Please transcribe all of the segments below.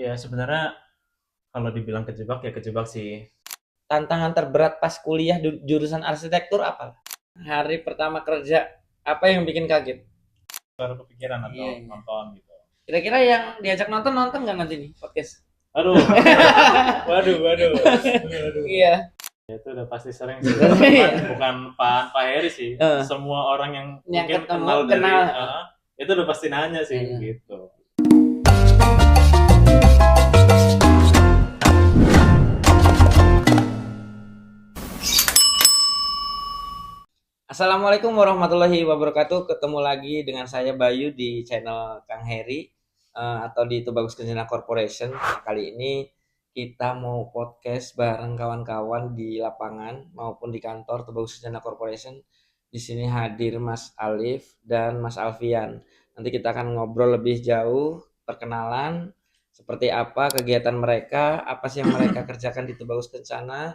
Ya sebenarnya kalau dibilang kejebak ya kejebak sih. Tantangan terberat pas kuliah jurusan arsitektur apa? Hari pertama kerja, apa yang bikin kaget? Baru kepikiran atau Iya, iya. nonton gitu. Kira-kira yang diajak nonton nonton nggak nanti nih podcast? Aduh, waduh, waduh, waduh. Iya. Ya, itu udah pasti sering sih. Bahkan bukan Pak Heri sih, Eh, semua orang yang yang mungkin ketemu kenal dari kenal. itu udah pasti nanya sih Iya. gitu. Assalamualaikum warahmatullahi wabarakatuh. Ketemu lagi dengan saya Bayu di channel Kang Heri atau di Tubagus Kencana Corporation. Nah, kali ini kita mau podcast bareng kawan-kawan di lapangan maupun di kantor Tubagus Kencana Corporation. Di sini hadir Mas Alif dan Mas Alfian. Nanti kita akan ngobrol lebih jauh, perkenalan, seperti apa kegiatan mereka, apa sih yang mereka kerjakan di Tubagus Kencana,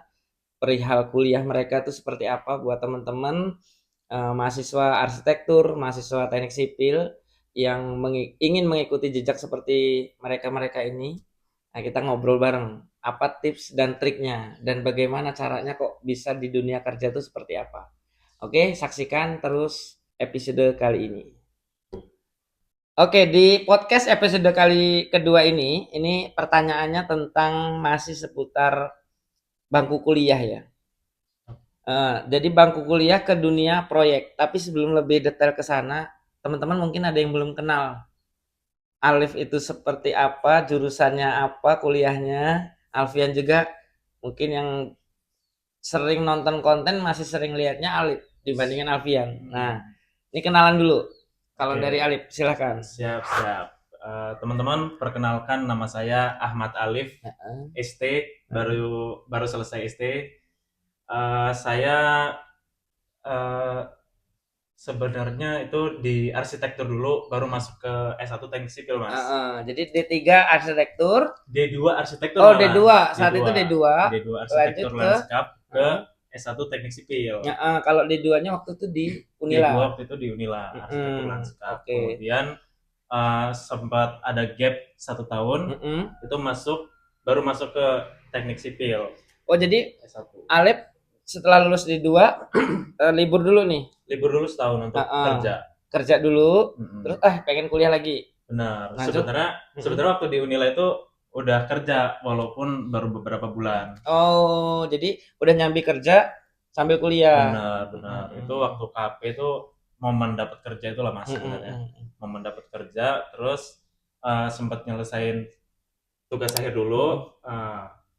perihal kuliah mereka itu seperti apa buat teman-teman mahasiswa arsitektur, mahasiswa teknik sipil yang ingin mengikuti jejak seperti mereka-mereka ini. Nah, kita ngobrol bareng apa tips dan triknya dan bagaimana caranya kok bisa di dunia kerja itu seperti apa. Oke, saksikan terus episode kali ini. Oke, di podcast episode kali kedua ini pertanyaannya tentang masih seputar bangku kuliah ya. Jadi bangku kuliah ke dunia proyek. Tapi sebelum lebih detail ke sana, teman-teman mungkin ada yang belum kenal Alif itu seperti apa, jurusannya apa, kuliahnya. Alfian juga mungkin yang sering nonton konten masih sering lihatnya Alif dibandingin Alfian. Nah, ini kenalan dulu. Kalau Oke, dari Alif, silahkan. siap siap. Teman-teman, perkenalkan nama saya Ahmad Alif, Heeh, ST, heeh. baru baru selesai ST. Saya eh, sebenarnya itu di arsitektur dulu, baru masuk ke S1 Teknik Sipil, Mas. Jadi D3 arsitektur. D2 arsitektur Oh, malah. D2. Saat itu D2. D2. D2 Lanjut arsitektur ke lanskap ke heeh. S1 Teknik Sipil. Ya, kalau D2-nya waktu itu di D2 Unila. waktu itu di Unila, arsitektur lanskap. Oke. Kemudian sempat ada gap 1 tahun, itu baru masuk ke Teknik Sipil Oh, jadi S1. Alep setelah lulus D2 libur dulu nih. Libur dulu setahun untuk Heeh. kerja. Kerja dulu, terus Mm-mm. pengen kuliah lagi. Benar. Lanjut. Sebenarnya sebenarnya waktu di Unila itu udah kerja walaupun baru beberapa bulan. Oh, jadi udah nyambi kerja sambil kuliah. Benar, benar. Itu waktu KP itu momen dapat kerja itulah Mas sebenarnya. Momen dapat kerja, terus sempat nyelesain tugas akhir dulu,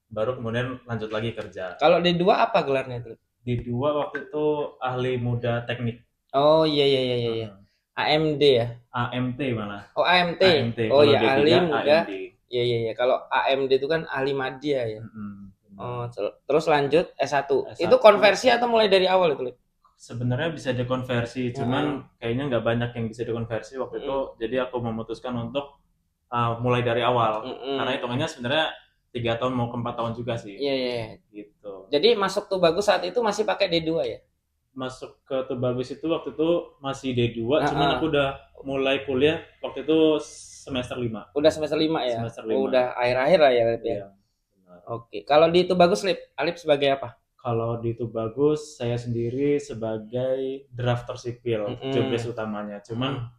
baru kemudian lanjut lagi kerja. Kalau D2 apa gelarnya itu? D2 waktu itu ahli muda teknik. Oh, iya iya iya iya, iya. AMD ya. AMT malah. Oh, AMT. AMT. Oh Kalau ya, ahli D3 muda. AMD. Iya iya iya. Kalau AMD itu kan ahli madya ya. Benar. Oh, terus lanjut S1. Itu S1 konversi atau mulai dari awal itu, Lip? sebenarnya bisa dikonversi, cuman Heeh. kayaknya nggak banyak yang bisa dikonversi waktu itu. Mm-mm. Jadi aku memutuskan untuk mulai dari awal. Karena Mm-mm. hitungannya sebenarnya 3 tahun mau ke 4 tahun juga sih. Iya, iya, iya. Gitu. Jadi masuk tuh bagus saat itu masih pakai D2 ya? Masuk ke Tubagus itu waktu itu masih D2, cuman Heeh. aku udah mulai kuliah waktu itu semester 5. Udah semester 5 ya? Semester Oh, 5. udah akhir-akhir lah ya, Lip ya. Iya, benar. Oke. Kalau di itu bagus, Lip. Alip sebagai apa? Kalau di Tubagus saya sendiri sebagai drafter sipil, jobdesk Mm-mm. utamanya. Cuman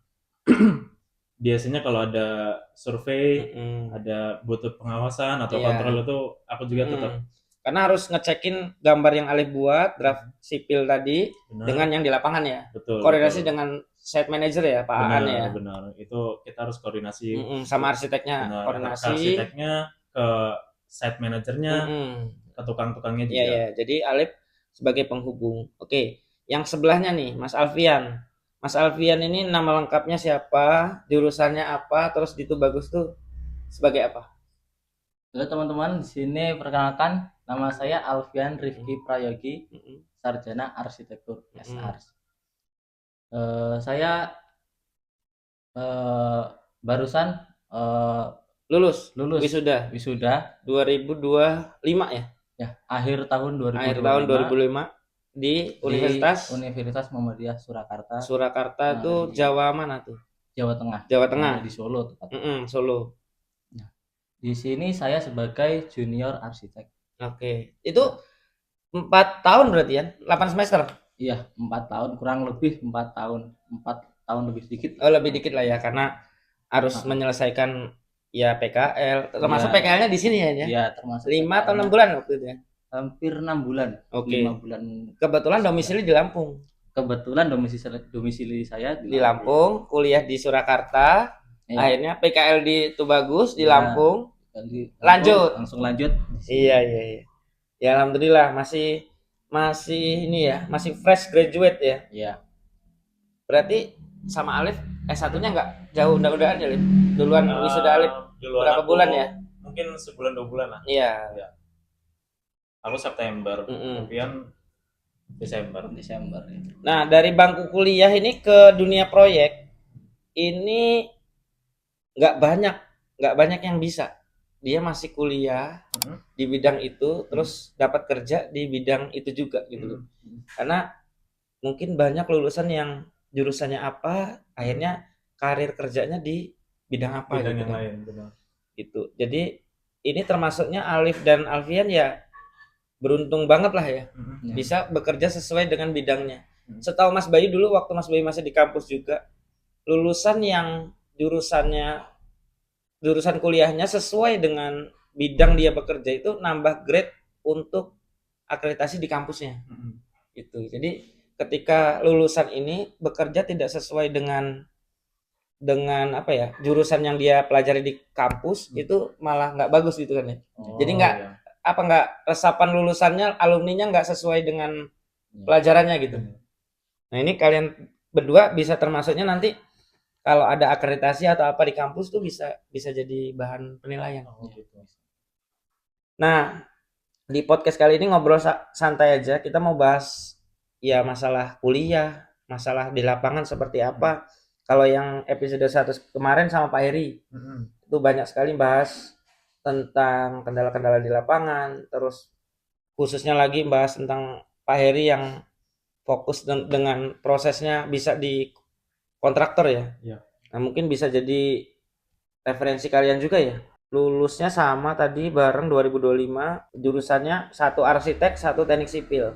Mm-mm. biasanya kalau ada survei, Mm-mm. ada butuh pengawasan atau Iya. kontrol itu aku juga tetap. Mm-mm. Karena harus ngecekin gambar yang Alif buat, draft sipil tadi, dengan Benar, yang di lapangan ya. betul, Koordinasi betul. dengan site manager ya, Pak Aan Benar, ya. benar. Itu kita harus koordinasi. Sama arsiteknya Benar, ke koordinasi. arsiteknya, ke site manajernya, Mm-mm. ke tukang-tukangnya Iya juga. ya, jadi Alif sebagai penghubung. Oke, yang sebelahnya nih, Mas Alfian. Mas Alfian ini nama lengkapnya siapa, jurusannya apa, terus di Tubagus tuh sebagai apa? Halo teman-teman, di sini perkenalkan nama saya Alfian Rifki Prayogi, Mm-mm. sarjana arsitektur Mm-mm. SARS. Saya eh, barusan eh, Lulus, lulus wisuda wisuda 2025 ya? ya akhir tahun Akhir tahun 2025 2005 di di Universitas Universitas Muhammadiyah Surakarta, Surakarta tuh di Jawa mana tuh? Jawa Tengah, Jawa Tengah. di Solo tepatnya. Solo. Nah, Di sini saya sebagai junior arsitek. Oke. Itu 4 tahun berarti ya? 8 semester? Iya, 4 tahun, kurang lebih 4 tahun. 4 tahun lebih sedikit. Oh, lebih dikit lah ya karena harus Ah, menyelesaikan ya PKL. Termasuk Iya, PKL-nya di sini ya? iya termasuk 5 atau 6 PKL-nya. bulan waktu itu ya? Hampir 6 bulan. Oke. 5 bulan. Kebetulan domisili di Lampung. Kebetulan domisili saya Di Lampung, kuliah di Surakarta, Iya, akhirnya PKL di Tubagus di Iya. Lampung. Langsung Lanjut. langsung lanjut. Iya, iya, iya. Ya alhamdulillah masih ini ya, masih fresh graduate ya. Iya. Berarti sama Alif S1-nya nggak jauh udah aja, Alif. Duluan wisuda Alif Duluan berapa aku bulan ya? mungkin sebulan 2 bulan lah. Iya. Aku September, Mm-mm. kemudian Desember. Desember. Nah, dari bangku kuliah ini ke dunia proyek ini nggak banyak nggak banyak yang bisa. Dia masih kuliah Mhm. di bidang itu, terus dapat kerja di bidang itu juga gitu. Karena mungkin banyak lulusan yang jurusannya apa, akhirnya karir kerjanya di bidang apa Bidang gitu yang kan. lain, benar. Gitu. Jadi ini termasuknya Alif dan Alfian ya beruntung banget lah ya, Mhm. bisa bekerja sesuai dengan bidangnya. Hmm. Setahu Mas Bayu dulu waktu Mas Bayu masih di kampus juga, lulusan yang jurusan kuliahnya sesuai dengan bidang dia bekerja itu nambah grade untuk akreditasi di kampusnya. Mhm. Gitu. Jadi ketika lulusan ini bekerja tidak sesuai dengan apa ya, jurusan yang dia pelajari di kampus, itu malah nggak bagus gitu kan ya. Jadi nggak iya. nggak resapan lulusannya, alumninya nggak sesuai dengan pelajarannya gitu. Nah ini kalian berdua bisa termasuknya nanti kalau ada akreditasi atau apa di kampus tuh bisa jadi bahan penilaian. Oh, gitu. Nah di podcast kali ini ngobrol santai aja, kita mau bahas ya masalah kuliah, masalah di lapangan seperti apa. Kalau yang episode 1 kemarin sama Pak Heri Mhm. itu banyak sekali bahas tentang kendala-kendala di lapangan, terus khususnya lagi bahas tentang Pak Heri yang fokus dengan prosesnya bisa di kontraktor ya. Iya. Nah mungkin bisa jadi referensi kalian juga ya. Lulusnya sama tadi bareng 2025, jurusannya satu arsitek, satu teknik sipil.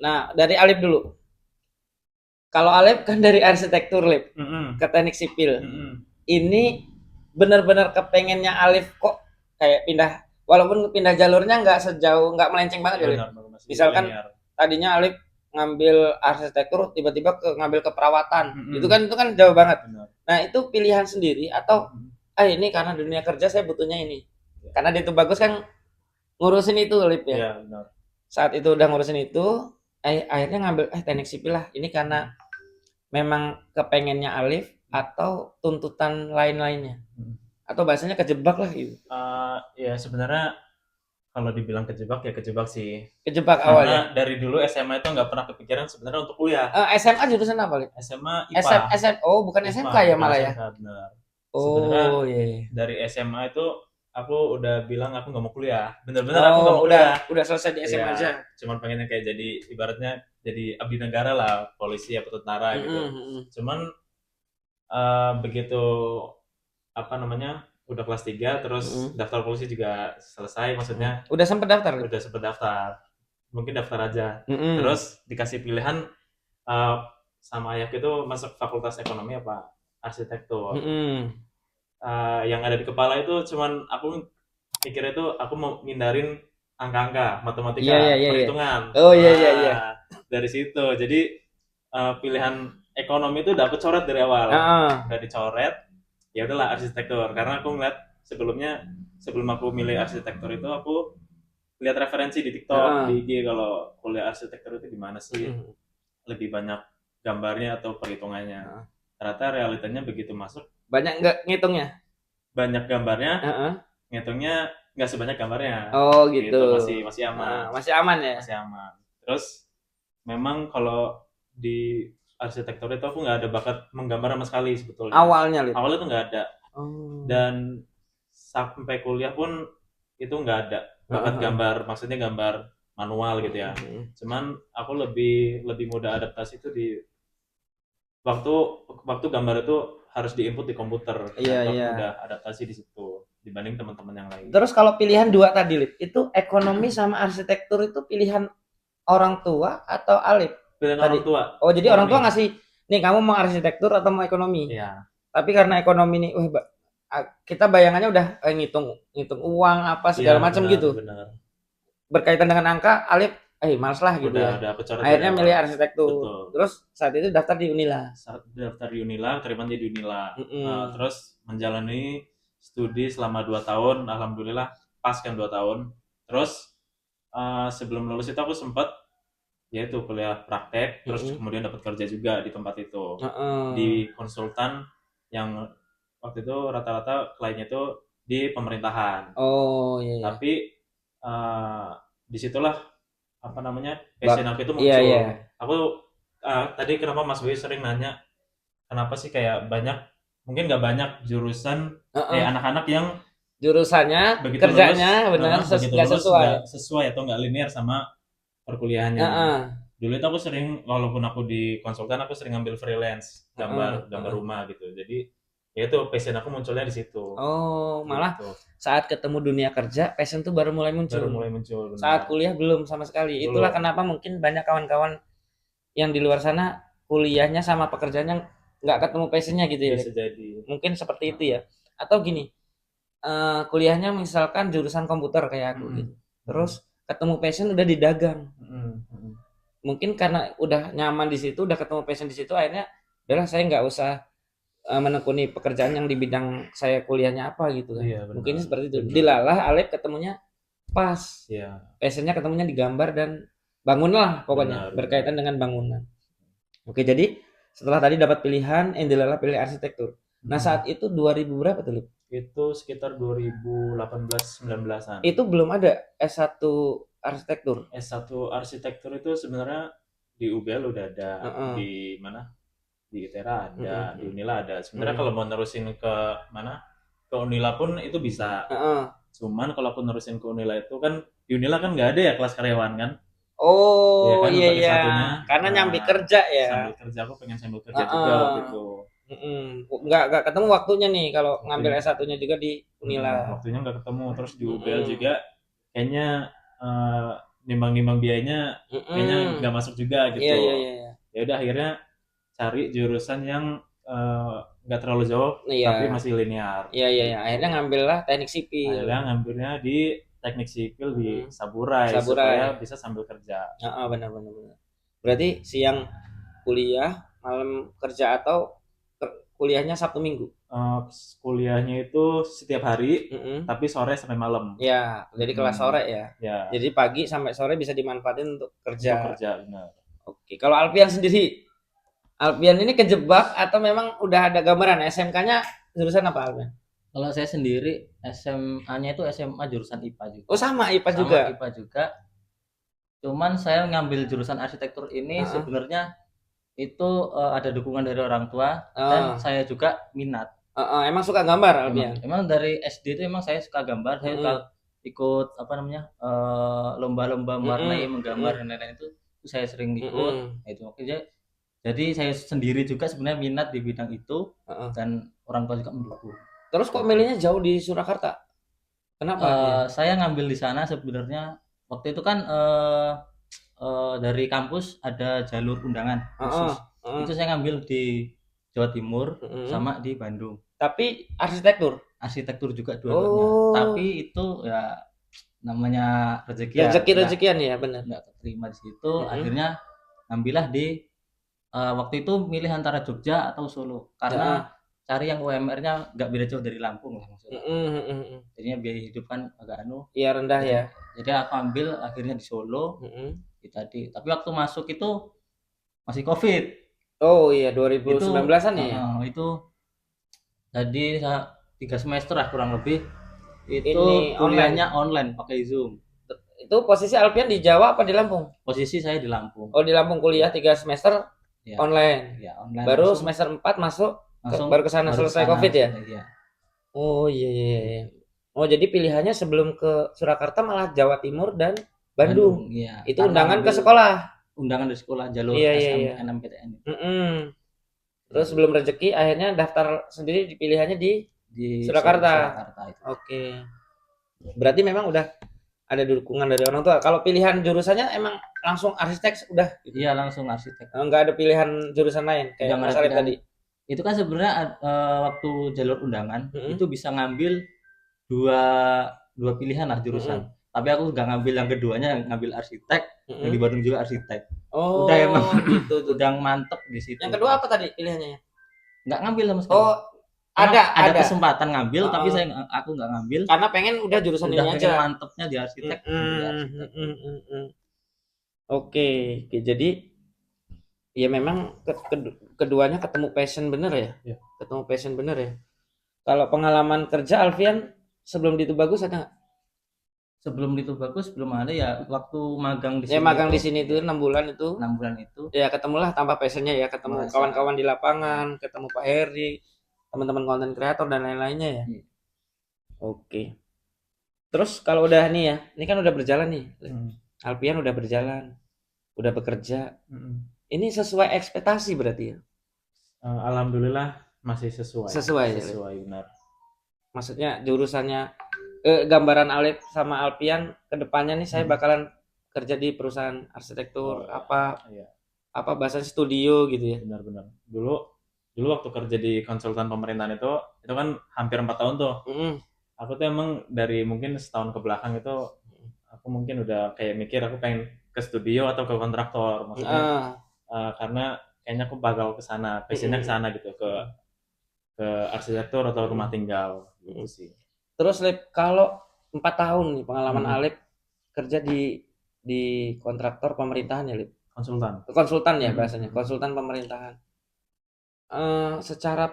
Nah dari Alif dulu. Kalau Alif kan dari arsitektur Lip Mhm. ke teknik sipil. Mhm. Ini benar-benar kepengennya Alif kok kayak walaupun pindah jalurnya nggak melenceng banget ya Lip. Benar, masih Misalkan linear. tadinya Alif ngambil arsitektur tiba-tiba ngambil keperawatan. Mhm. Itu kan jauh banget. Benar. Nah, itu pilihan sendiri atau ini karena dunia kerja saya butuhnya ini. Karena di Tubagus kan ngurusin itu Lip ya. Iya, benar. Saat itu udah ngurusin itu, akhirnya ngambil teknik sipil lah. Ini karena memang kepengennya Alif atau tuntutan lain-lainnya. Atau bahasanya kejebak lah gitu. Ya sebenarnya kalau dibilang kejebak ya kejebak sih. Kejebak Karena awalnya. dari dulu SMA itu nggak pernah kepikiran sebenarnya untuk kuliah. SMA jurusan apa Lip? SMA IPA. Oh, bukan IPA, SMK ya bukan malah ya. SMK, benar. Oh, Sebenarnya iya. dari SMA itu aku udah bilang aku nggak mau kuliah. Bener-bener aku nggak mau udah kuliah. selesai di SMA Iya, aja. cuman pengennya kayak jadi ibaratnya jadi abdi negara lah, polisi atau tentara gitu. Cuman begitu apa namanya udah kelas 3 terus daftar polisi juga selesai, maksudnya Udah sempet daftar? udah sempet daftar, mungkin daftar aja. Terus dikasih pilihan sama ayah itu masuk fakultas ekonomi apa arsitektur. Yang ada di kepala itu cuman aku mikirnya itu aku mau ngindarin angka-angka, matematika, perhitungan. Oh iya. Dari situ jadi pilihan ekonomi itu dapet coret dari awal. Udah dicoret, ya udahlah arsitektur. Karena aku ngeliat sebelum aku milih arsitektur itu aku lihat referensi di TikTok, di IG kalau kuliah arsitektur itu gimana sih, lebih banyak gambarnya atau perhitungannya. Ternyata realitanya begitu masuk banyak nggak ngitungnya, banyak gambarnya, ngitungnya nggak sebanyak gambarnya. Oh gitu. Masih aman. Masih aman ya. Masih aman. Terus memang kalau di arsitektur itu aku nggak ada bakat menggambar sama sekali sebetulnya. Awalnya tuh nggak ada. Dan sampai kuliah pun itu nggak ada bakat gambar, maksudnya gambar manual gitu ya. Cuman aku lebih mudah adaptasi itu di waktu gambar itu harus diinput di komputer. Aku mudah adaptasi di situ. dibanding teman-teman yang lain. Terus kalau pilihan dua tadi, Lip, itu ekonomi sama arsitektur itu pilihan orang tua atau Alip? Pilihan Tadi. orang tua. Oh, jadi orang tua Murni. ngasih, nih kamu mau arsitektur atau mau ekonomi? Iya. Tapi karena ekonomi nih, kita bayangannya udah ngitung uang apa segala Iya, macam benar, gitu. Benar. Berkaitan dengan angka, Alip, males lah gitu ya. Udah kecoret Akhirnya dari milih awal. arsitektur. Betul. Terus saat itu daftar di Unila. Saat daftar di Unila, terima di Unila. Mm-mm. Terus menjalani studi selama 2 tahun, alhamdulillah pas kan 2 tahun. Terus sebelum lulus itu aku sempat yaitu kuliah praktek, terus kemudian dapat kerja juga di tempat itu. Di konsultan yang waktu itu rata-rata kliennya itu di pemerintahan. Oh iya. Tapi disitulah apa namanya passion aku itu muncul. Iya. Aku tadi kenapa Mas Boy sering nanya kenapa sih kayak banyak, mungkin nggak banyak jurusan anak-anak yang jurusannya begitu kerjanya lulus, benar begitu nggak lulus sesuai. nggak sesuai atau nggak linear sama perkuliahannya. Dulu itu aku sering, walaupun aku di konsultan, aku sering ngambil freelance gambar rumah gitu. Jadi ya itu passion aku munculnya di situ. Oh, malah gitu. Saat ketemu dunia kerja, passion tuh baru mulai muncul. Benar. Saat kuliah belum sama sekali. Belum. Itulah kenapa mungkin banyak kawan-kawan yang di luar sana kuliahnya sama pekerjaannya nggak ketemu passionnya gitu ya. Bisa jadi. Mungkin seperti itu ya. Atau gini, kuliahnya misalkan jurusan komputer kayak aku gitu. Terus ketemu passion udah di dagang. Mungkin karena udah nyaman di situ, udah ketemu passion di situ, akhirnya udahlah saya nggak usah menekuni pekerjaan yang di bidang saya kuliahnya apa gitu kan. Iya, mungkin seperti itu. Dilalah Alep ketemunya pas. Iya. Passionnya ketemunya di gambar dan bangun lah pokoknya. Berkaitan dengan bangunan. Oke, jadi setelah tadi dapat pilihan, Dilalah pilih arsitektur. Nah saat itu 2000 berapa tuh, Lip? Itu sekitar 2018-19an. Itu belum ada S1 arsitektur. S1 arsitektur itu sebenarnya di UGL udah ada, di mana? Di ITERA ada, di Unila ada. Sebenarnya kalau mau nerusin ke mana? Ke Unila pun itu bisa. Cuman kalau aku nerusin ke Unila itu kan di Unila kan nggak ada ya kelas karyawan kan? Oh kan, iya. Karena nyambi kerja ya. Sambil kerja, aku pengen sambil kerja juga waktu itu. Nggak ketemu waktunya nih kalau ngambil S1-nya juga di Unila. Waktunya nggak ketemu. Terus di UGL juga kayaknya nimbang-nimbang biayanya kayaknya nggak masuk juga gitu. Iya. Ya udah akhirnya cari jurusan yang nggak terlalu jauh tapi masih linear. Iya. Akhirnya ngambillah teknik sipil. Akhirnya ngambilnya di teknik sipil di Saburai supaya bisa sambil kerja. Benar. Berarti siang kuliah, malam kerja atau kuliahnya Sabtu Minggu? Kuliahnya itu setiap hari, tapi sore sampai malam. Ya, jadi kelas sore ya. Jadi pagi sampai sore bisa dimanfaatin untuk kerja. Benar. Oke, kalau Alfian sendiri, Alfian ini kejebak atau memang udah ada gambaran SMK-nya jurusan apa, Alfian? Kalau saya sendiri SMA-nya itu SMA jurusan IPA juga. Oh sama IPA juga. IPA juga. Cuman saya ngambil jurusan arsitektur ini sebenarnya itu ada dukungan dari orang tua dan saya juga minat. Emang suka gambar, Alfian? Emang dari SD itu emang saya suka gambar. Saya suka ikut apa namanya lomba-lomba mewarnai, menggambar dan lain-lain itu saya sering ikut. Itu makanya jadi saya sendiri juga sebenarnya minat di bidang itu dan orang tua juga mendukung. Terus kok milihnya jauh di Surakarta? Kenapa? Saya ngambil di sana sebenarnya waktu itu kan dari kampus ada jalur undangan khusus. Itu saya ngambil di Jawa Timur sama di Bandung. Tapi arsitektur juga dua-duanya. Tapi itu ya namanya rezekian ya, benar. Nggak terima di situ. Akhirnya ngambillah di waktu itu milih antara Jogja atau Solo karena cari yang UMR-nya nggak beda jauh dari Lampung lah maksudnya. Jadinya biaya hidup kan agak rendah ya. Jadi aku ambil akhirnya di Solo. Tadi. Tapi waktu masuk itu masih COVID. Oh iya 2019-an ya. Itu tadi 3 semester lah kurang lebih. Itu kuliahnya online pakai Zoom. Itu posisi Alfian di Jawa apa di Lampung? Posisi saya di Lampung. Oh di Lampung kuliah 3 semester online. Ya, online. Baru langsung, semester 4 masuk baru kesana selesai COVID ya? Iya. Oh iya. Oh jadi pilihannya sebelum ke Surakarta malah Jawa Timur dan Bandung. Iya. Itu undangan ke sekolah. Undangan di sekolah jalur SNMPTN. Terus sebelum rezeki akhirnya daftar sendiri pilihannya di di Surakarta. Surakarta itu. Oke. Berarti memang udah ada dukungan dari orang tua. Kalau pilihan jurusannya emang langsung arsitek udah gitu. Iya, langsung arsitek. Enggak ada pilihan jurusan lain kayak Nggak Mas ada Arif pilihan. tadi. Itu kan sebenarnya waktu jalur undangan itu bisa ngambil dua pilihan lah jurusan. Tapi aku nggak ngambil yang keduanya, ngambil arsitek. Yang di Bandung juga arsitek. Oh, Udah emang gitu. udah mantep di situ. Yang kedua apa tadi pilihannya? Nggak ngambil sama sekali. Oh, ada kesempatan ngambil, tapi aku nggak ngambil. Karena pengen udah jurusan Udah ini pengen aja. mantepnya di arsitek. Oke, jadi ya memang keduanya ketemu passion bener ya. Iya. Ketemu passion bener ya. Kalau pengalaman kerja Alfian sebelum di Tubagus ada nggak? Sebelum itu bagus belum ada ya, waktu magang di Ya sini. magang di sini tuh 6 bulan itu. 6 bulan itu. Ya ketemulah tambah passionnya ya, ketemu Masa. kawan-kawan di lapangan, ketemu Pak Heri, teman-teman konten kreator dan lain-lainnya ya. Iya. Oke. Terus kalau udah nih ya, ini kan udah berjalan nih. Alfian udah berjalan, udah bekerja. Ini sesuai ekspektasi berarti ya? Alhamdulillah masih sesuai. Sesuai Benar. Maksudnya jurusannya, gambaran Alif sama Alfian kedepannya nih saya bakalan kerja di perusahaan arsitektur apa bahasanya studio gitu ya. Benar. Dulu waktu kerja di konsultan pemerintahan itu kan hampir 4 tahun tuh. Aku tuh emang dari mungkin setahun ke belakang itu aku mungkin udah kayak mikir aku pengen ke studio atau ke kontraktor, maksudnya karena kayaknya aku bakal ke sana, passionnya ke sana gitu, ke arsitektur atau rumah tinggal gitu sih. Terus Lip, kalau 4 tahun nih pengalaman Alif kerja di kontraktor pemerintahan ya, Lip? Konsultan ya bahasanya, konsultan pemerintahan. Secara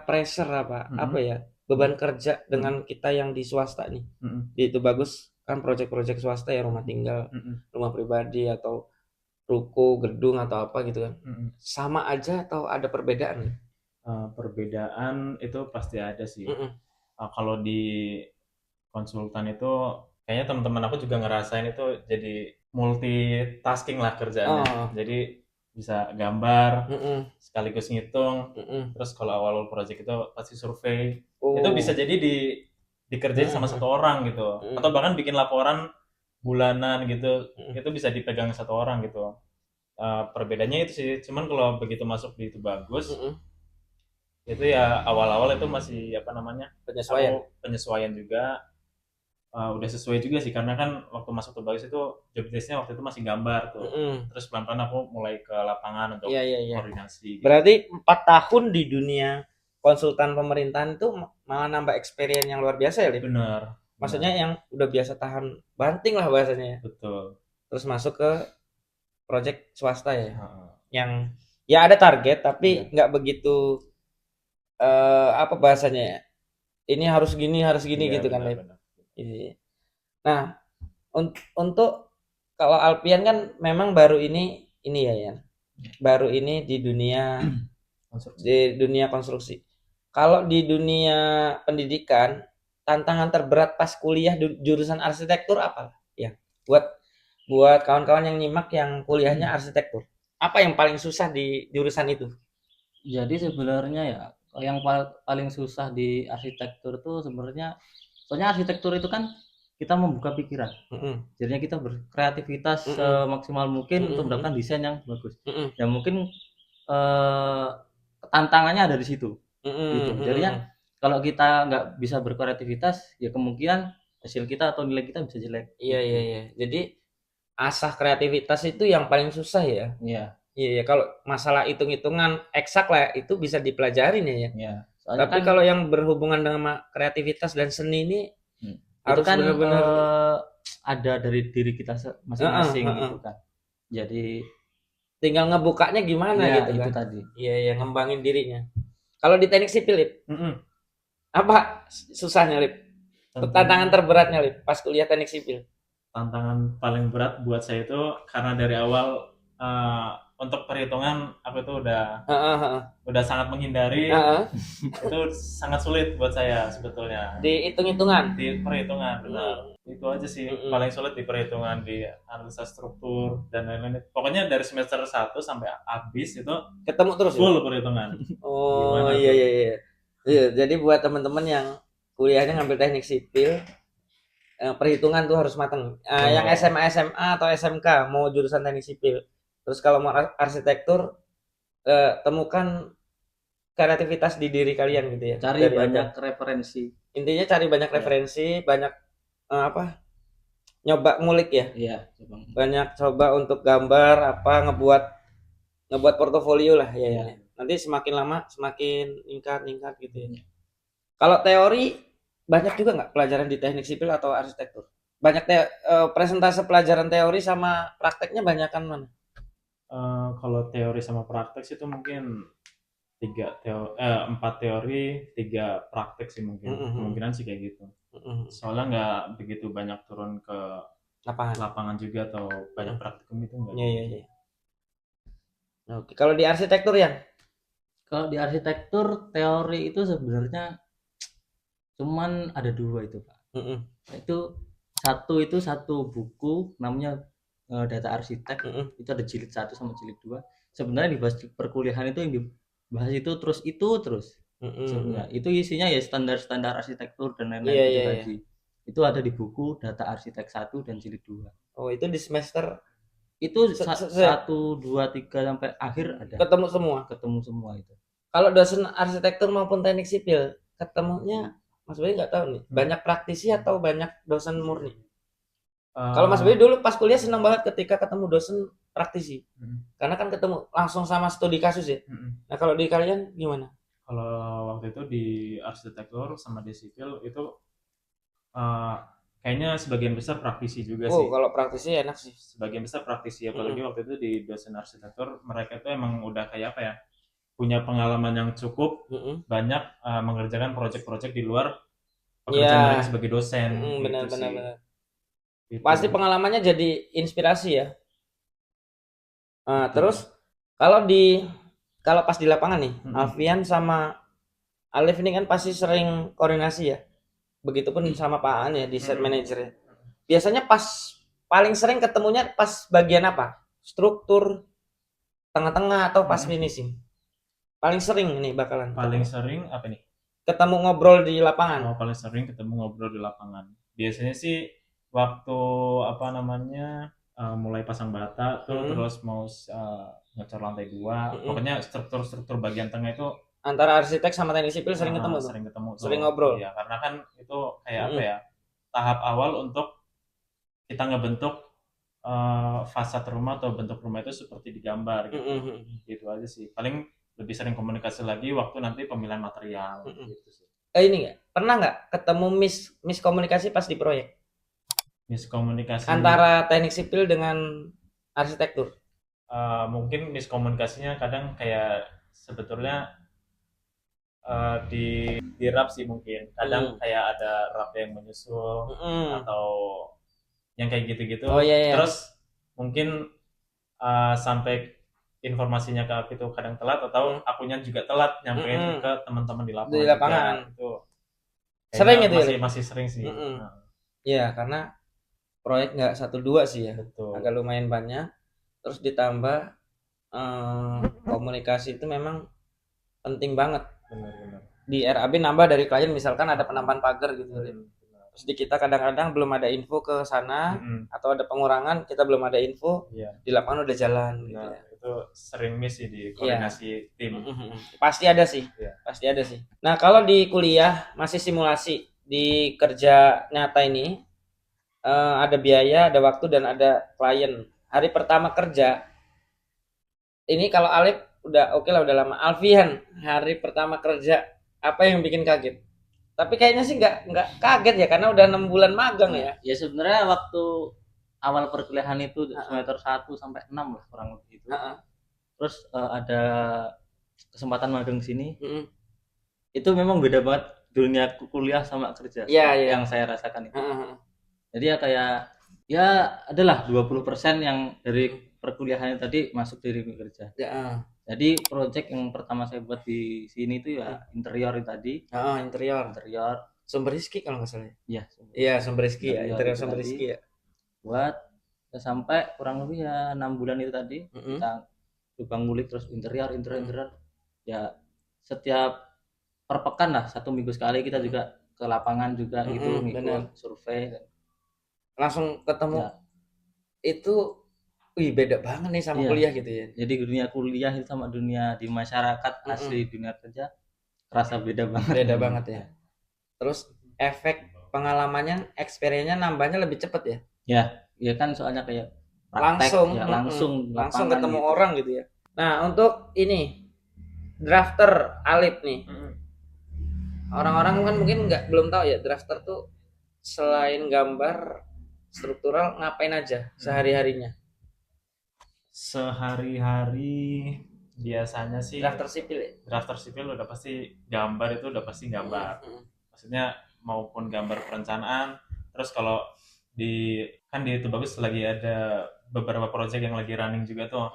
pressure apa ya? Beban kerja dengan kita yang di swasta nih. Di Tubagus kan proyek-proyek swasta ya, rumah tinggal, rumah pribadi atau ruko, gedung atau apa gitu kan. Sama aja atau ada perbedaan? Perbedaan itu pasti ada sih. Kalau di konsultan itu kayaknya teman-teman aku juga ngerasain itu jadi multitasking lah kerjaannya. Jadi bisa gambar, sekaligus ngitung. Terus kalau awal proyek itu pasti survei. Itu bisa jadi dikerjain sama satu orang gitu. Atau bahkan bikin laporan bulanan gitu. Itu bisa dipegang satu orang gitu. Perbedaannya itu sih. Cuman kalau begitu masuk di Tubagus, itu ya awal-awal itu masih penyesuaian juga. Udah sesuai juga sih, karena kan waktu masuk Tubagus itu job desk-nya waktu itu masih gambar tuh. Terus pelan-pelan aku mulai ke lapangan untuk koordinasi gitu. Berarti 4 tahun di dunia konsultan pemerintahan itu malah nambah experience yang luar biasa ya, Lip? Benar. Maksudnya yang udah biasa tahan banting lah bahasanya. Betul. Terus masuk ke project swasta ya. Yang ya ada target tapi nggak begitu apa bahasanya ya? Ini harus gini gitu kan, Lip. Nah, untuk kalau Alfian kan memang baru ini ya. Baru ini di dunia konstruksi. Kalau di dunia pendidikan, tantangan terberat pas kuliah jurusan arsitektur apa? Ya, buat kawan-kawan yang nyimak yang kuliahnya arsitektur. Apa yang paling susah di jurusan itu? Jadi sebenarnya ya yang paling susah di arsitektur tuh sebenarnya, soalnya arsitektur itu kan kita membuka pikiran. Jadinya kita berkreativitas semaksimal mungkin untuk mendapatkan desain yang bagus. Ya mungkin tantangannya ada di situ. Gitu. Jadinya kalau kita nggak bisa berkreativitas, ya kemungkinan hasil kita atau nilai kita bisa jelek. Iya. Jadi asah kreativitas itu yang paling susah ya. Iya. Kalau masalah hitung-hitungan eksak lah itu bisa dipelajarin ya. Tapi kan, kalau yang berhubungan dengan kreativitas dan seni ini harus kan benar-benar ada dari diri kita masing-masing gitu kan. Jadi tinggal ngebukanya gimana gitu itu kan. Tadi. Iya, ngembangin dirinya. Kalau di teknik sipil, Lip, apa susahnya, Lip? Tantangan terberatnya, Lip, pas kuliah teknik sipil? Tantangan paling berat buat saya itu karena dari awal untuk perhitungan aku itu udah sangat menghindari. Itu sangat sulit buat saya sebetulnya. Di hitung-hitungan? Di perhitungan, benar. Itu aja sih paling sulit, di perhitungan, di analisa struktur dan lain-lain. Pokoknya dari semester 1 sampai habis itu ketemu terus full perhitungan. Oh iya. Iya, jadi buat teman-teman yang kuliahnya ngambil teknik sipil, perhitungan tuh harus matang. Yang SMA SMA atau SMK mau jurusan teknik sipil, terus kalau mau arsitektur, temukan kreativitas di diri kalian gitu ya. Cari Dari banyak awal. referensi. Intinya cari banyak Iya. referensi, banyak apa? Nyoba ngulik ya. Iya, coba. Banyak coba untuk gambar apa ngebuat portofolio lah ya. Iya. Nanti semakin lama semakin meningkat gitu ya. Kalau teori banyak juga nggak pelajaran di teknik sipil atau arsitektur? Banyak presentase pelajaran teori sama prakteknya banyak kan mana? Kalau teori sama praktek sih itu mungkin 4 teori 3 praktek sih mungkin. Kemungkinan sih kayak gitu. Soalnya nggak begitu banyak turun ke lapangan juga atau banyak praktikum itu enggak. Iya. Oke, kalau di arsitektur ya? Kalau di arsitektur teori itu sebenarnya cuman ada 2 itu, Pak. Itu satu buku namanya Data Arsitek. Itu ada jilid 1 sama jilid 2. Sebenarnya dibahas di perkuliahan itu yang dibahas itu terus. Sebenarnya itu isinya ya standar-standar arsitektur dan lain-lain gitu tadi. Itu ada di buku Data Arsitek 1 dan jilid 2. Oh, itu di semester Itu 1, 2, 3 sampai akhir ada. ketemu semua itu. Kalau dosen arsitektur maupun teknik sipil ketemunya Mas Bayu nggak tahu nih, banyak praktisi atau banyak dosen murni? Kalau Mas Bayu dulu pas kuliah senang banget ketika ketemu dosen praktisi, karena kan ketemu langsung sama studi kasus ya. Nah kalau di kalian gimana? Kalau waktu itu di arsitektur sama di sipil itu kayaknya sebagian besar praktisi juga sih. Kalau praktisi enak sih. Sebagian besar praktisi, apalagi waktu itu di dosen arsitektur mereka itu emang udah kayak apa ya, punya pengalaman yang cukup banyak mengerjakan proyek-proyek di luar pekerjaan mereka sebagai dosen. Benar. Gitu. Pasti pengalamannya jadi inspirasi ya. Terus kalau pas di lapangan nih, Alfian sama Alif ini kan pasti sering koordinasi ya. Begitupun sama Pak Aan ya di set manager ya. Biasanya paling sering ketemunya pas bagian apa? Struktur, tengah-tengah atau pas finishing? Paling sering ini bakalan. Paling sering apa nih? Ketemu ngobrol di lapangan. Paling sering ketemu ngobrol di lapangan. Biasanya sih waktu apa namanya mulai pasang bata tuh terus mau ngecor lantai 2. Pokoknya struktur bagian tengah itu antara arsitek sama teknik sipil sering ketemu tuh. Sering ngobrol. Iya, karena kan itu kayak apa ya? Tahap awal untuk kita ngebentuk fasad rumah atau bentuk rumah itu seperti digambar gitu. Gitu aja sih. Paling lebih sering komunikasi lagi waktu nanti pemilihan material gitu sih. Ini nggak pernah nggak ketemu miskomunikasi pas di proyek? Miskomunikasi antara teknik sipil dengan arsitektur? Mungkin miskomunikasinya kadang kayak sebetulnya di rap sih mungkin. Kadang kayak ada rap yang menyusul atau yang kayak gitu-gitu. Terus mungkin sampai informasinya ke aku itu kadang telat atau akunya juga telat nyampein ke teman-teman di lapangan. Itu sering itu masih sering sih. Iya, karena proyek nggak 1-2 sih ya. Betul. Agak lumayan banyak. Terus ditambah komunikasi itu memang penting banget. Benar. Di RAB nambah dari klien misalkan ada penambahan pagar gitu. Terus di kita kadang-kadang belum ada info ke sana atau ada pengurangan kita belum ada info. Di lapangan udah jalan gitu ya. Itu sering miss sih di koordinasi tim. Pasti ada sih. Nah kalau di kuliah masih simulasi, di kerja nyata ini ada biaya, ada waktu dan ada klien. Hari pertama kerja ini kalau Alif udah oke lah, udah lama. Alfian hari pertama kerja apa yang bikin kaget? Tapi kayaknya sih nggak kaget ya karena udah 6 bulan magang ya. Ya sebenarnya waktu awal perkuliahan itu semester 1 sampai 6 lah kurang lebih itu. Terus ada kesempatan magang di sini. Itu memang beda banget dunia kuliah sama kerja. Yang saya rasakan itu. Jadi ya kayak ya adalah 20% yang dari perkuliahannya tadi masuk dari kerja. Jadi project yang pertama saya buat di sini itu ya interior tadi. Interior. Sumber Rizki kalau nggak salah. Iya, Sumber Rizki ya. Interior Sumber Rizki ya. Buat sampai kurang lebih ya 6 bulan itu tadi. Kita coba ngulik terus interior. Ya setiap per pekan lah, 1 minggu sekali kita juga ke lapangan juga gitu, benar. ngikut survei. Langsung ketemu Ya, itu, wih beda banget nih sama iya. kuliah gitu ya. Jadi dunia kuliah itu sama dunia di masyarakat asli dunia kerja kerasa beda banget. Beda banget ya. Terus efek pengalamannya, experience-nya nambahnya lebih cepet ya. Ya, ya kan soalnya kayak praktek Langsung, ya langsung langsung lapangan ketemu gitu. orang gitu ya. Nah, untuk ini drafter Alip nih. Orang-orang kan mungkin belum tahu ya, drafter tuh selain gambar struktural ngapain aja sehari-harinya. Sehari-hari biasanya sih Drafter sipil ya. drafter sipil udah pasti gambar, itu udah pasti gambar. Maksudnya maupun gambar perencanaan. Terus kalau kan di itu bagus lagi ada beberapa proyek yang lagi running juga tuh.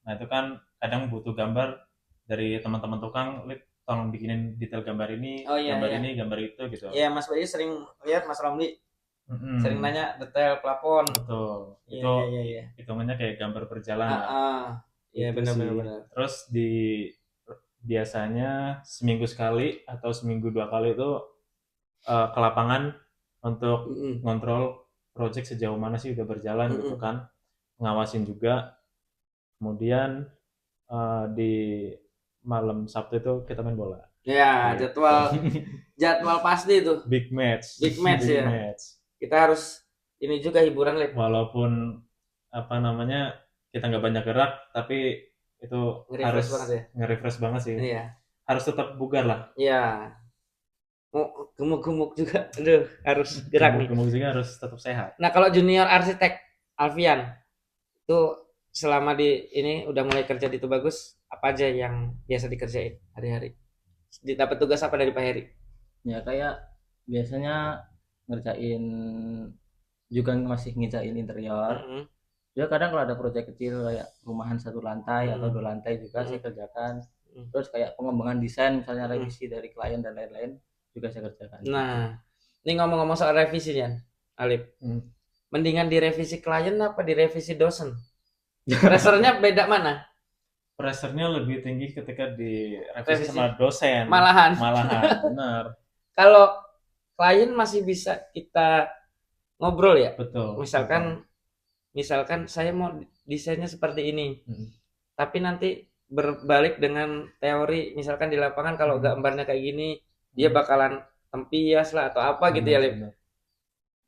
Nah itu kan kadang butuh gambar dari teman-teman tukang, Lip, tolong bikinin detail gambar ini, Oh, iya, gambar iya. ini, gambar itu gitu. Iya, Mas Bayu sering lihat Mas Romli sering nanya detail plafon. Betul. Iya, Itu iya, iya. hitungannya kayak gambar berjalan lah. Iya, Itu benar sih. benar. Terus biasanya seminggu sekali atau seminggu 2 kali itu ke lapangan untuk ngontrol project sejauh mana sih udah berjalan gitu kan, ngawasin juga. Kemudian di malam Sabtu itu kita main bola. Ya, jadwal pasti itu. Big match. Big match ya. Kita harus ini juga hiburan, Lip. Walaupun apa namanya kita nggak banyak gerak, tapi itu harus nge-refresh banget sih. Iya. Harus tetap bugar lah. Iya. Mau gemuk-gemuk juga, aduh, harus gerak nih. Gemuk juga harus tetap sehat. Nah, kalau junior arsitek Alfian itu selama di ini udah mulai kerja di Tubagus, apa aja yang biasa dikerjain hari-hari? Dapat tugas apa dari Pak Heri? Ya kayak biasanya ngerjain juga masih ngerjain interior. Ya kadang kalau ada proyek kecil kayak rumahan 1 lantai atau 2 lantai juga saya kerjakan. Terus kayak pengembangan desain misalnya revisi dari klien dan lain-lain juga saya kerjakan. Nah, ini ngomong-ngomong soal revisi ya, Alip. Mendingan direvisi klien apa direvisi dosen? Pressure-nya beda mana? Pressure-nya lebih tinggi ketika direvisi sama dosen. Malahan. Benar. Kalau klien masih bisa kita ngobrol ya. Betul. Misalkan saya mau desainnya seperti ini. Tapi nanti berbalik dengan teori, misalkan di lapangan kalau gambarnya kayak gini, dia bakalan tempias lah atau apa gitu ya, Lip.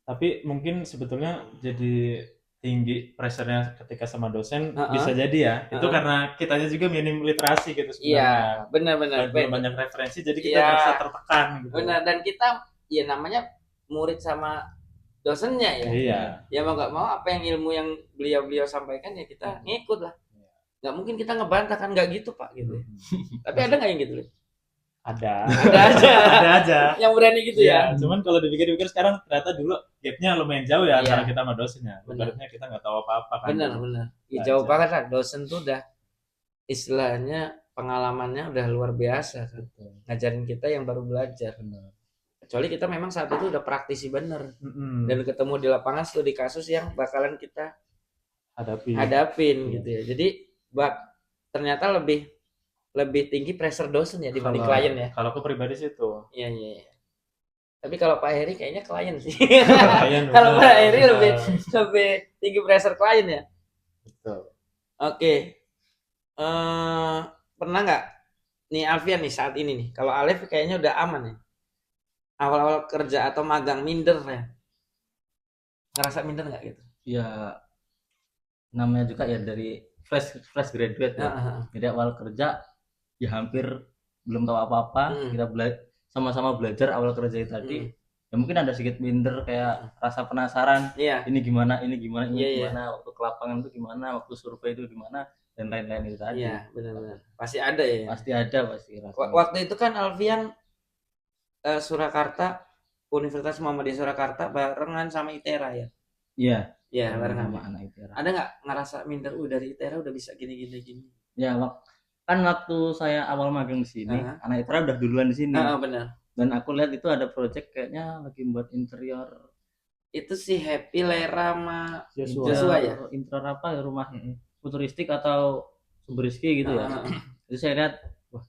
Tapi mungkin sebetulnya jadi tinggi pressure-nya ketika sama dosen bisa jadi ya. Itu karena kitanya juga minim literasi gitu sebenarnya. Iya, benar-benar. Belum banyak referensi, jadi kita merasa tertekan gitu. Benar, dan kita ya namanya murid sama dosennya ya. Iya. Ya mau nggak mau apa yang ilmu yang beliau sampaikan ya kita ngikut lah. Nggak mungkin kita ngebantah kan, nggak gitu Pak gitu. Tapi ada nggak yang gitu, Lip? Ada aja. Yang berani gitu ya. Cuman kalau dipikir-pikir sekarang ternyata dulu gapnya lumayan jauh ya antara kita sama dosennya. Sebenarnya kita nggak tahu apa-apa kan. Benar. Ya, jauh banget lah. Dosen tuh udah istilahnya pengalamannya udah luar biasa kan. Ngajarin kita yang baru belajar. Kecuali kita memang saat itu udah praktisi bener. Dan ketemu di lapangan studi kasus yang bakalan kita hadapin gitu ya. Jadi ternyata lebih tinggi pressure dosen ya dibanding klien ya. Kalau aku pribadi sih itu. Iya. Tapi kalau Pak Heri kayaknya klien sih. Kalau Pak Heri lebih tinggi pressure klien ya. Betul. Oke. Pernah nggak nih Alfian nih saat ini nih? Kalau Alif kayaknya udah aman ya. Awal-awal kerja atau magang minder ya. Ngerasa minder nggak gitu? Ya namanya juga ya dari fresh graduate ya. Jadi awal kerja ya hampir belum tahu apa-apa. Kita sama-sama belajar awal kerja tadi. Ya mungkin ada sedikit minder kayak rasa penasaran. Ini gimana, waktu ke lapangan itu gimana, waktu survei itu gimana dan lain-lain itu tadi. Iya, benar. Pasti ada ya. Pasti ada. Waktu itu kan Alfian Surakarta, Universitas Muhammadiyah Surakarta barengan sama ITERA ya. Iya, barengan sama anak ITERA. Ada nggak ngerasa minder dari ITERA udah bisa gini? Ya, kan waktu saya awal magang di sini, anak ITERA udah duluan di sini. Benar. Dan aku lihat itu ada project kayaknya lagi buat interior. Itu si Happy Lera sama Joshua ya. Interior apa ya, rumah futuristik atau Subriski gitu ya. Jadi saya lihat, wah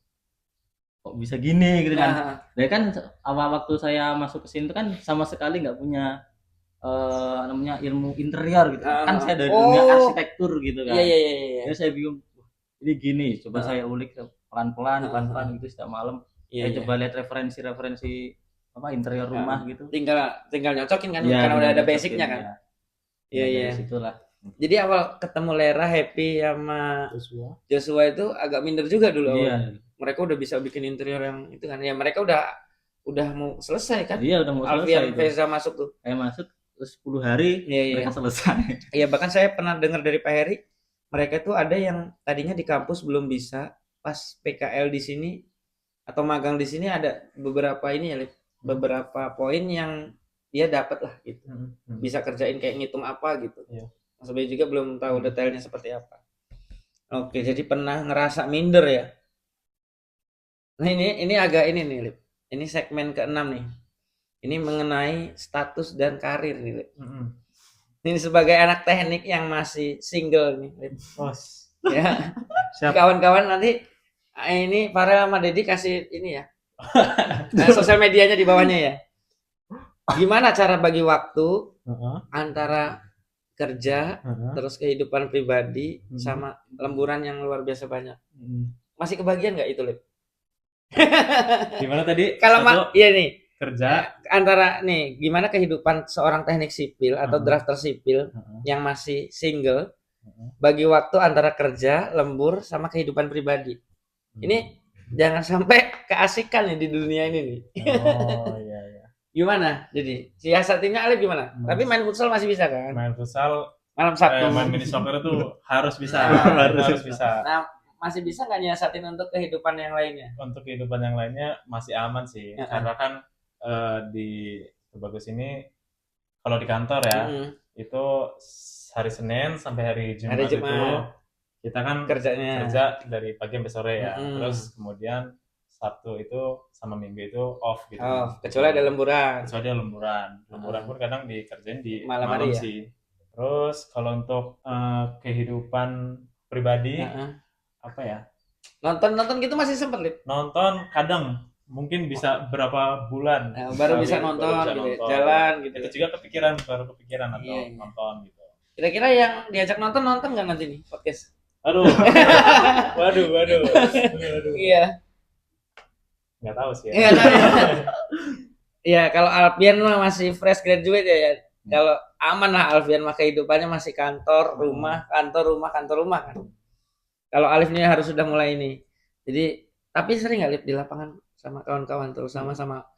kok bisa gini gitu kan. Nah, Nah kan awal waktu saya masuk ke sini tuh kan sama sekali nggak punya namanya ilmu interior gitu. Kan saya dari dunia arsitektur gitu kan. iya iya iya iya. Jadi saya bingung, "Wah, ini gini, coba Heeh. saya ulik pelan-pelan Heeh, pelan-pelan heeh. gitu setiap malam. Iya Saya iya. coba lihat referensi-referensi apa interior rumah gitu. Tinggal nyocokin kan Iya, karena udah tinggal ada nyocokin, basicnya kan. ya. Iya Ya iya. dari situlah. Jadi awal ketemu Lera, Happy sama Joshua itu agak minder juga dulu Iya, awalnya. Mereka udah bisa bikin interior yang itu kan. Ya mereka udah mau selesai kan. iya udah mau Alfian selesai itu. Feza masuk tuh. Saya masuk terus 10 hari Iya iya. mereka selesai. Iya bahkan saya pernah dengar dari Pak Heri, mereka tuh ada yang tadinya di kampus belum bisa, pas PKL di sini atau magang di sini ada beberapa ini ya, Lip, beberapa poin yang dia dapat lah gitu. Bisa kerjain kayak ngitung apa gitu. Iya. Sebenarnya juga belum tahu detailnya seperti apa. Oke, jadi pernah ngerasa minder ya. Nah ini agak ini nih, Lip. Ini segmen ke-6 nih. Ini mengenai status dan karir nih, Lip. Ini sebagai anak teknik yang masih single nih, Lip. Ya. Siap. Kawan-kawan nanti ini Farel sama Dedi kasih ini ya. Nah, sosial medianya di bawahnya ya. Gimana cara bagi waktu antara kerja terus kehidupan pribadi sama lemburan yang luar biasa banyak? Masih kebagian nggak itu, Lip? Gimana tadi? Kalau iya nih, kerja antara nih gimana kehidupan seorang teknik sipil atau drafter sipil yang masih single bagi waktu antara kerja, lembur sama kehidupan pribadi. Ini jangan sampai keasikan nih di dunia ini nih. Oh iya iya. Gimana? Jadi siasatinya Alif gimana? Tapi main futsal masih bisa kan? Main futsal, Malam Sabtu. main mini soccer itu harus bisa, Harus bisa. Nah, masih bisa nggak nyiasatin untuk kehidupan yang lainnya? Untuk kehidupan yang lainnya masih aman sih, karena kan di Bagus ini kalau di kantor ya itu hari Senin sampai hari Jumat, itu kita kan kerja dari pagi sampai sore ya. Terus kemudian Sabtu itu sama Minggu itu off gitu. Kecuali ada lemburan. Lemburan pun kadang dikerjain di malam hari ya? sih. Terus kalau untuk kehidupan pribadi apa ya? Nonton gitu masih sempet, Lip? Nonton kadang mungkin bisa berapa bulan baru bisa nonton gitu, jalan gitu. Itu juga baru kepikiran atau nonton gitu. Kira-kira yang diajak nonton nggak nanti nih podcast? Aduh. waduh. Iya. Nggak tahu sih ya. Iya, kalau Alfian mah masih fresh graduate ya. Kalau aman lah Alfian mah kehidupannya masih kantor, rumah kan. Kalau Alif ini harus sudah mulai ini. Jadi, tapi sering nggak Alif di lapangan sama kawan-kawan, terutama sama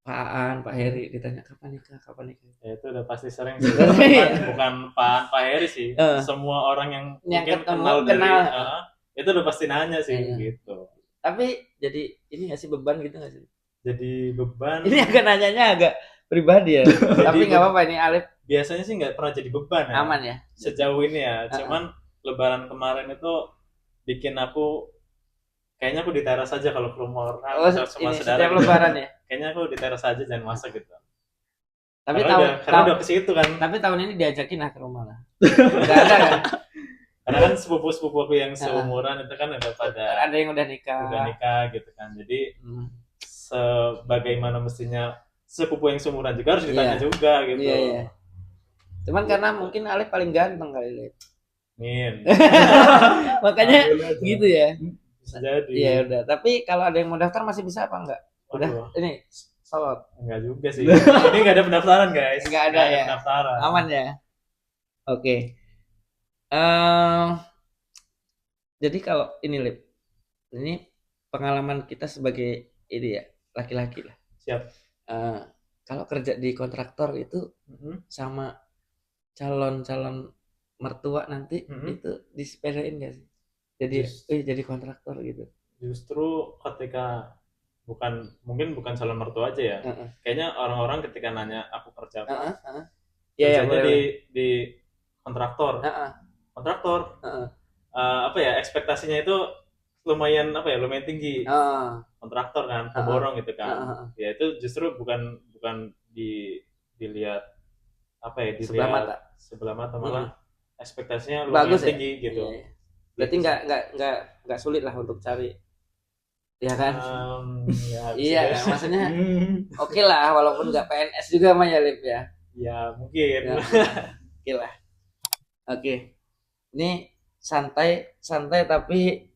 Pak Aan, Pak Heri ditanya kapan nikah? Ya itu udah pasti sering sih. bukan Pak Heri sih. Semua orang yang mungkin kenal. Itu udah pasti nanya sih gitu. Tapi jadi ini nggak sih beban gitu nggak sih? Jadi beban. Ini agak nanyanya agak pribadi ya. Tapi nggak apa-apa ini Alif. Biasanya sih nggak pernah jadi beban ya. Aman ya. Sejauh ini ya. Cuman Lebaran kemarin itu bikin aku kayaknya aku di teras aja kalau ke rumah orang sama saudara. Setiap Lebaran ya. Kayaknya aku di teras aja jangan masak gitu. Tapi karena udah ke situ kan. Tapi tahun ini diajakin lah ke rumah lah. Enggak ada kan? Karena kan sepupu-sepupu aku yang seumuran itu kan udah pada ada yang udah nikah gitu kan. Jadi sebagaimana mestinya sepupu yang seumuran juga harus ditanya juga gitu. Iya. Cuman karena mungkin Alif paling ganteng kali Alif. Min. Makanya gitu ya. Bisa jadi. Iya udah. Tapi kalau ada yang mau daftar masih bisa apa enggak? Udah. Ini solot. Enggak juga sih. Ini enggak ada pendaftaran guys. Enggak ada ya. Pendaftaran. Aman ya. Oke. Jadi kalau ini Lip, ini pengalaman kita sebagai ini ya laki-laki lah. Siap. Kalau kerja di kontraktor itu sama calon mertua nanti itu disepelein gak sih? Jadi kontraktor gitu. Justru ketika mungkin bukan calon mertua aja ya. Kayaknya orang-orang ketika nanya aku kerja apa? Kerjanya di kontraktor. Apa ya, ekspektasinya itu lumayan tinggi. Kontraktor kan, pemborong gitu kan. Ya itu justru bukan dilihat apa ya, dilihat sebelah mata malah ekspektasinya lumayan tinggi gitu. Berarti nggak sulit lah untuk cari ya kan? Ya, Iya bisa kan, deh. maksudnya oke lah, walaupun nggak PNS juga mah ya Lip ya. Ya mungkin. Ya, oke lah. Oke, ini santai santai tapi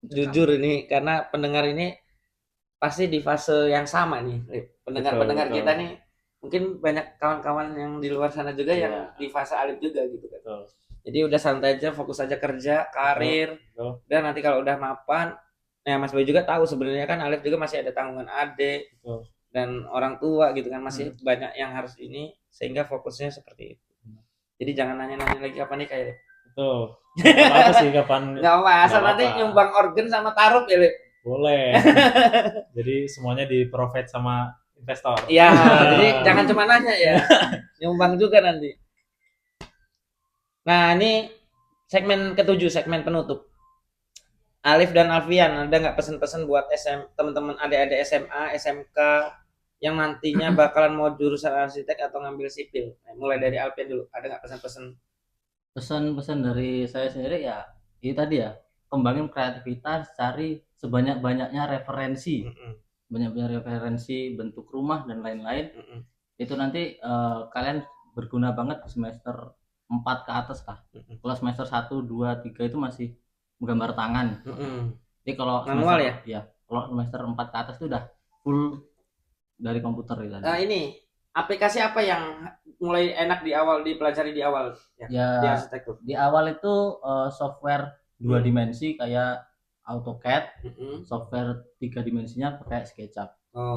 jujur ini karena pendengar ini pasti di fase yang sama nih, Lip. Pendengar-pendengar Betul, kita betul. nih mungkin banyak kawan-kawan yang di luar sana juga yang Iya. di fase Alif juga gitu kan. Betul. Jadi udah santai aja, fokus aja kerja, karir, Betul. dan nanti kalau udah mapan, nah Mas Boy juga tahu sebenarnya kan Alif juga masih ada tanggungan adik Betul. dan orang tua gitu kan, masih banyak yang harus ini, sehingga fokusnya seperti itu. Jadi jangan nanya-nanya lagi kapan nikah ya Lip. Betul. Apa sih kapan? Nggak apa, asal Nggak nanti apa-apa. nyumbang organ sama taruh ya Lip. Boleh. Jadi semuanya di provide sama investor. Iya, jadi jangan cuma nanya ya, nyumbang juga nanti. Nah ini segmen ketujuh, segmen penutup. Alif dan Alfian, ada nggak pesan-pesan buat teman-teman adik-adik SMA, SMK yang nantinya bakalan mau jurusan arsitek atau ngambil sipil? Nah, mulai dari Alfian dulu, ada nggak pesan-pesan? Pesan-pesan dari saya sendiri ya itu tadi ya, kembangin kreativitas, cari sebanyak-banyaknya referensi, banyak-banyak referensi bentuk rumah dan lain-lain. Itu nanti kalian berguna banget di semester 4 ke atas lah. Kalau semester 1, 2, 3 itu masih menggambar tangan. Jadi kalau Manual semester, ya kalau semester 4 ke atas itu udah full dari komputer itu tadi. Nah ini aplikasi apa yang mulai enak di awal dipelajari di awal ya, di arsitektur? Di awal itu software 2 dimensi kayak AutoCAD, software 3 dimensinya pakai SketchUp.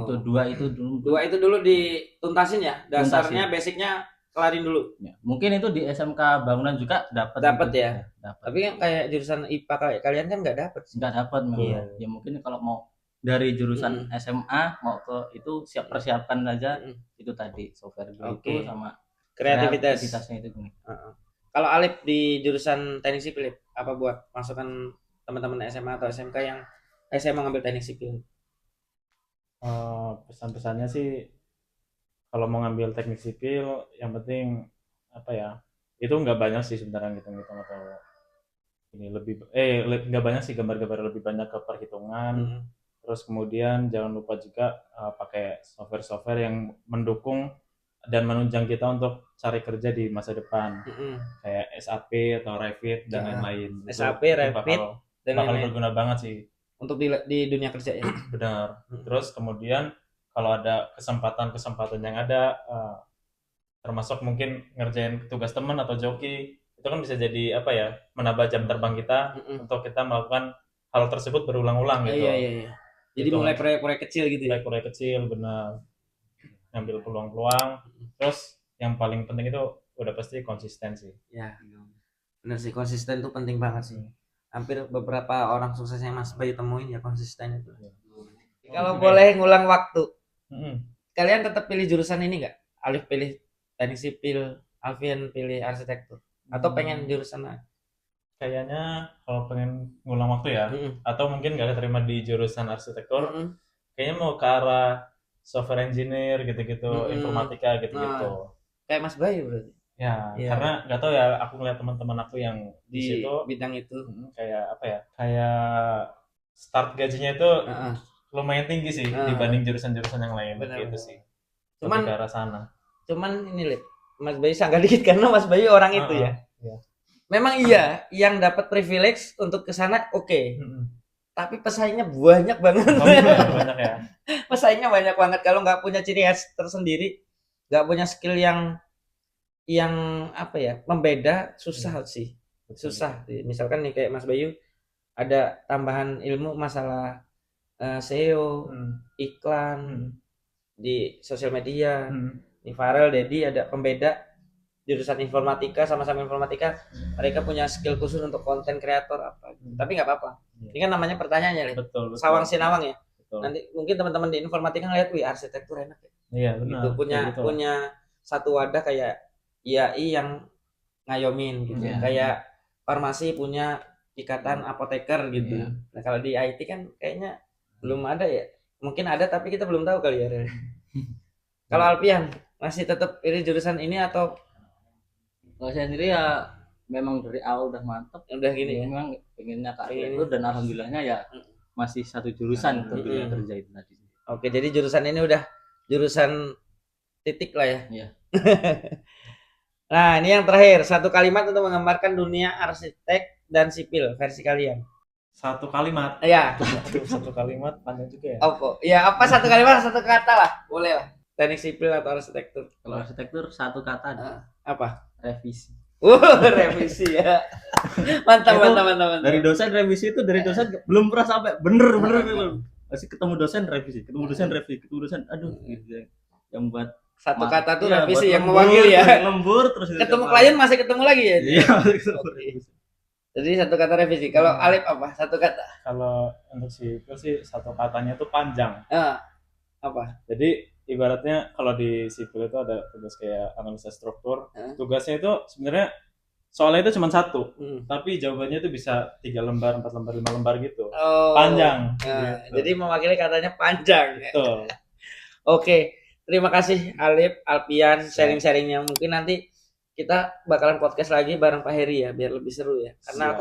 Itu dua itu dulu dituntasin ya, dasarnya basicnya kelarin dulu ya. Mungkin itu di SMK bangunan juga dapat ya. Tapi kan kayak jurusan IPA kayak kalian kan nggak dapat memang. Iya. Ya mungkin kalau mau dari jurusan SMA mau ke itu persiapkan aja itu tadi software itu sama kreativitasnya itu. Kalau Alif di jurusan teknik sipil apa buat masukan teman-teman SMA atau SMK yang SMA ngambil teknik sipil? Pesan-pesannya sih kalau mau ngambil teknik sipil yang penting apa ya, itu nggak banyak sih sebenarnya ngitung-ngitung atau ini nggak banyak sih, gambar-gambar lebih banyak ke perhitungan. Terus kemudian jangan lupa juga pakai software-software yang mendukung dan menunjang kita untuk cari kerja di masa depan, kayak SAP atau Revit dan lain-lain. SAP, Revit dan bakal berguna banget sih untuk di dunia kerja ya. Benar. Terus kemudian kalau ada kesempatan yang ada, termasuk mungkin ngerjain tugas teman atau joki, itu kan bisa jadi apa ya, menambah jam terbang kita untuk kita melakukan hal tersebut berulang-ulang gitu. Iya. Jadi mulai proyek-proyek kecil gitu ya. Proyek-proyek kecil, benar. Ngambil peluang-peluang. Terus yang paling penting itu udah pasti konsistensi. Ya. Benar sih, konsisten itu penting banget sih. Hampir beberapa orang sukses yang Mas Bayu temuin ya konsisten itu. Kalau boleh ngulang waktu, kalian tetap pilih jurusan ini nggak? Alif pilih teknik sipil, Alfian pilih arsitektur, atau pengen jurusan lain? Kayaknya kalau pengen ngulang waktu ya, atau mungkin nggak keterima di jurusan arsitektur, kayaknya mau ke arah software engineer gitu-gitu, informatika gitu-gitu. Kayak Mas Bayu berarti. Ya, karena nggak tahu ya, aku ngeliat teman-teman aku yang di situ bidang itu kayak apa ya, kayak start gajinya itu lumayan tinggi sih dibanding jurusan-jurusan yang lain. Gitu sih. Cuman ke arah sana. Cuman ini Lip, Mas Bayu sangat dikit karena Mas Bayu orang itu ya. Memang iya, yang dapat privilege untuk ke sana oke. Tapi pesaingnya banyak banget. Banyak ya. Pesaingnya banyak banget, kalau nggak punya ciri khas tersendiri, nggak punya skill yang apa ya, membeda, susah sih. Susah. Misalkan nih kayak Mas Bayu ada tambahan ilmu masalah SEO, iklan di sosial media. Di Farel, Dedi ada pembeda jurusan informatika, sama-sama informatika, mereka punya skill khusus untuk konten kreator apa. Tapi nggak apa-apa. Ini kan namanya pertanyaannya, betul. Sawang Sinawang ya. Betul. Nanti mungkin teman-teman di informatika ngeliat, wih arsitektur enak ya. Iya benar. Gitu, punya satu wadah kayak IAI yang ngayomin gitu. Kayak farmasi punya ikatan apoteker gitu. Nah kalau di IT kan kayaknya belum ada ya. Mungkin ada tapi kita belum tahu kali ya. Kalau Alfian masih tetap pilih jurusan ini atau? Kalau saya sendiri ya memang dari awal udah mantep, udah gini ya. Memang pengennya ke arsitektur dan alhamdulillahnya ya masih satu jurusan Nah, tentunya kerja itu tadi. Oke, jadi jurusan ini udah jurusan titik lah ya. Iya. Nah, ini yang terakhir, satu kalimat untuk menggambarkan dunia arsitek dan sipil versi kalian. Satu kalimat. Iya. Satu kalimat panjang juga ya. Apa? Ya apa satu kalimat satu kata lah, boleh lah. Teknik sipil atau arsitektur. Kalau arsitektur satu kata Apa? revisi. Revisi ya. Mantap, Itu mantap, mantap, mantap. Dari dosen revisi itu dari dosen belum pernah sampai bener gitu. Masih ketemu dosen revisi, ketemu dosen revisi, ketemu dosen aduh gitu ya. Yang buat Satu kata tuh iya, revisi buat yang lembur, mewakili ya. Lembur terus Ketemu klien masih ketemu lagi ya. Iya, Oke. Jadi satu kata revisi. Kalau Alif apa? Satu kata. Kalau untuk sipil sih satu katanya itu panjang. Apa? Jadi ibaratnya kalau di sipil itu ada tugas kayak analisa struktur. Tugasnya itu sebenarnya soalnya itu cuma satu, tapi jawabannya itu bisa 3 lembar, 4 lembar, 5 lembar gitu. Oh. Panjang. Gitu. Jadi mewakili katanya panjang. Betul. Oke, terima kasih Alif, Alpian, sharing-sharingnya. Mungkin nanti kita bakalan podcast lagi bareng Pak Heri ya, biar lebih seru ya. Karena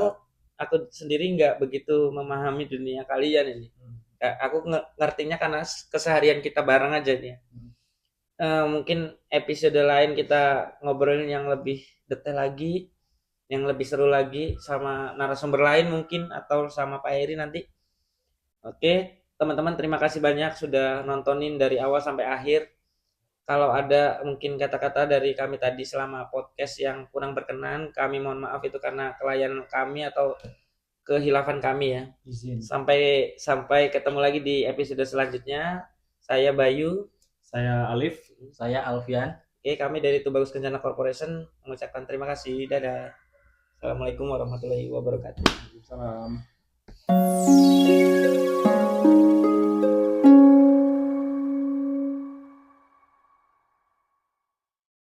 aku sendiri nggak begitu memahami dunia kalian ini. Aku ngertinya karena keseharian kita bareng aja nih. Mungkin episode lain kita ngobrolin yang lebih detail lagi, yang lebih seru lagi sama narasumber lain mungkin atau sama Pak Heri nanti. Oke, teman-teman terima kasih banyak sudah nontonin dari awal sampai akhir. Kalau ada mungkin kata-kata dari kami tadi selama podcast yang kurang berkenan, kami mohon maaf itu karena kelainan kami atau kehilafan kami ya. Izin. Sampai ketemu lagi di episode selanjutnya. Saya Bayu, saya Alif, saya Alfian. Oke, kami dari Tubagus Kencana Corporation mengucapkan terima kasih. Dadah. Assalamualaikum warahmatullahi wabarakatuh. salam.